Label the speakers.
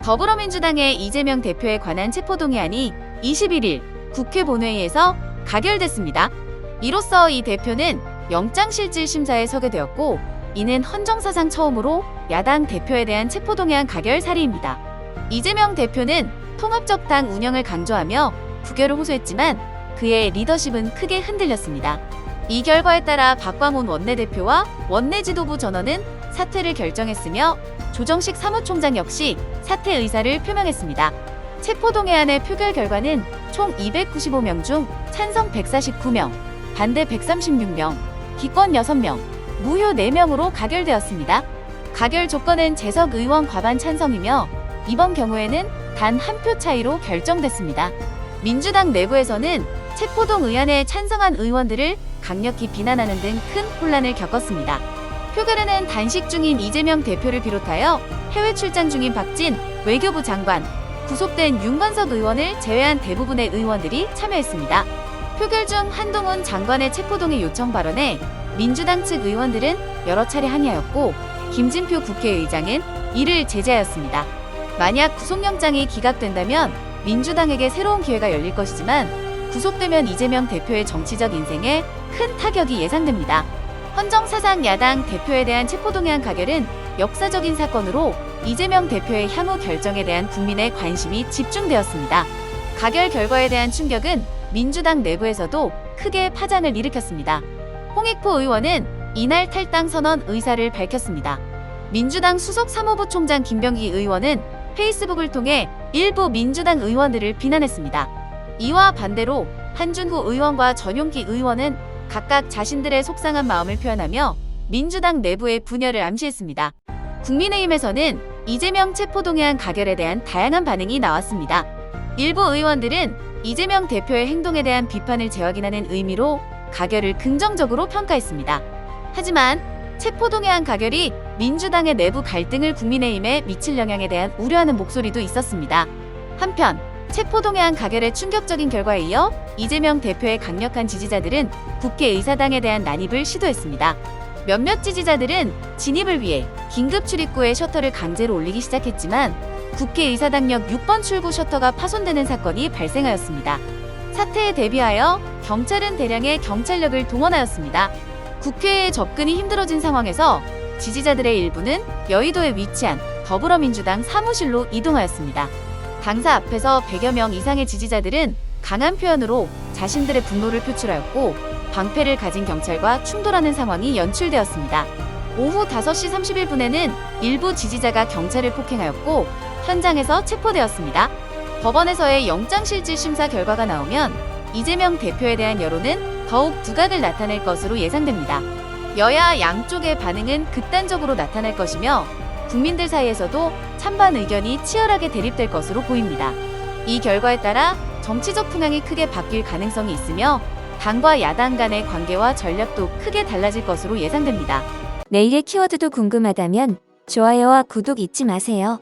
Speaker 1: 더불어민주당의 이재명 대표에 관한 체포동의안이 21일 국회 본회의에서 가결됐습니다. 이로써 이 대표는 영장실질심사에 서게 되었고, 이는 헌정사상 처음으로 야당 대표에 대한 체포동의안 가결 사례입니다. 이재명 대표는 통합적 당 운영을 강조하며 부결을 호소했지만 그의 리더십은 크게 흔들렸습니다. 이 결과에 따라 박광온 원내대표와 원내지도부 전원은 사퇴를 결정했으며 조정식 사무총장 역시 사퇴 의사를 표명했습니다. 체포동의안의 표결 결과는 총 295명 중 찬성 149명, 반대 136명, 기권 6명, 무효 4명으로 가결되었습니다. 가결 조건은 재석 의원 과반 찬성이며 이번 경우에는 단 한 표 차이로 결정됐습니다. 민주당 내부에서는 체포동 의안에 찬성한 의원들을 강력히 비난하는 등 큰 혼란을 겪었습니다. 표결에는 단식 중인 이재명 대표를 비롯하여 해외 출장 중인 박진 외교부 장관, 구속된 윤관석 의원을 제외한 대부분의 의원들이 참여했습니다. 표결 중 한동훈 장관의 체포동의 요청 발언에 민주당 측 의원들은 여러 차례 항의하였고, 김진표 국회의장은 이를 제재하였습니다. 만약 구속영장이 기각된다면 민주당에게 새로운 기회가 열릴 것이지만, 구속되면 이재명 대표의 정치적 인생에 큰 타격이 예상됩니다. 헌정사상 야당 대표에 대한 체포동의안 가결은 역사적인 사건으로 이재명 대표의 향후 결정에 대한 국민의 관심이 집중되었습니다. 가결 결과에 대한 충격은 민주당 내부에서도 크게 파장을 일으켰습니다. 홍익표 의원은 이날 탈당 선언 의사를 밝혔습니다. 민주당 수석 사무부 총장 김병기 의원은 페이스북을 통해 일부 민주당 의원들을 비난했습니다. 이와 반대로 한준후 의원과 전용기 의원은 각각 자신들의 속상한 마음을 표현하며 민주당 내부의 분열을 암시했습니다. 국민의힘에서는 이재명 체포동의안 가결에 대한 다양한 반응이 나왔습니다. 일부 의원들은 이재명 대표의 행동에 대한 비판을 재확인하는 의미로 가결을 긍정적으로 평가했습니다. 하지만 체포동의안 가결이 민주당의 내부 갈등을 국민의힘에 미칠 영향에 대한 우려하는 목소리도 있었습니다. 한편 체포동의안 가결의 충격적인 결과에 이어 이재명 대표의 강력한 지지자들은 국회의사당에 대한 난입을 시도했습니다. 몇몇 지지자들은 진입을 위해 긴급 출입구의 셔터를 강제로 올리기 시작했지만 국회의사당역 6번 출구 셔터가 파손되는 사건이 발생하였습니다. 사태에 대비하여 경찰은 대량의 경찰력을 동원하였습니다. 국회에 접근이 힘들어진 상황에서 지지자들의 일부는 여의도에 위치한 더불어민주당 사무실로 이동하였습니다. 당사 앞에서 100여 명 이상의 지지자들은 강한 표현으로 자신들의 분노를 표출하였고, 방패를 가진 경찰과 충돌하는 상황이 연출되었습니다. 오후 5시 31분에는 일부 지지자가 경찰을 폭행하였고 현장에서 체포되었습니다. 법원에서의 영장실질심사 결과가 나오면 이재명 대표에 대한 여론은 더욱 두각을 나타낼 것으로 예상됩니다. 여야 양쪽의 반응은 극단적으로 나타날 것이며 국민들 사이에서도 찬반 의견이 치열하게 대립될 것으로 보입니다. 이 결과에 따라 정치적 풍향이 크게 바뀔 가능성이 있으며 당과 야당 간의 관계와 전략도 크게 달라질 것으로 예상됩니다.
Speaker 2: 내일의 키워드도 궁금하다면 좋아요와 구독 잊지 마세요.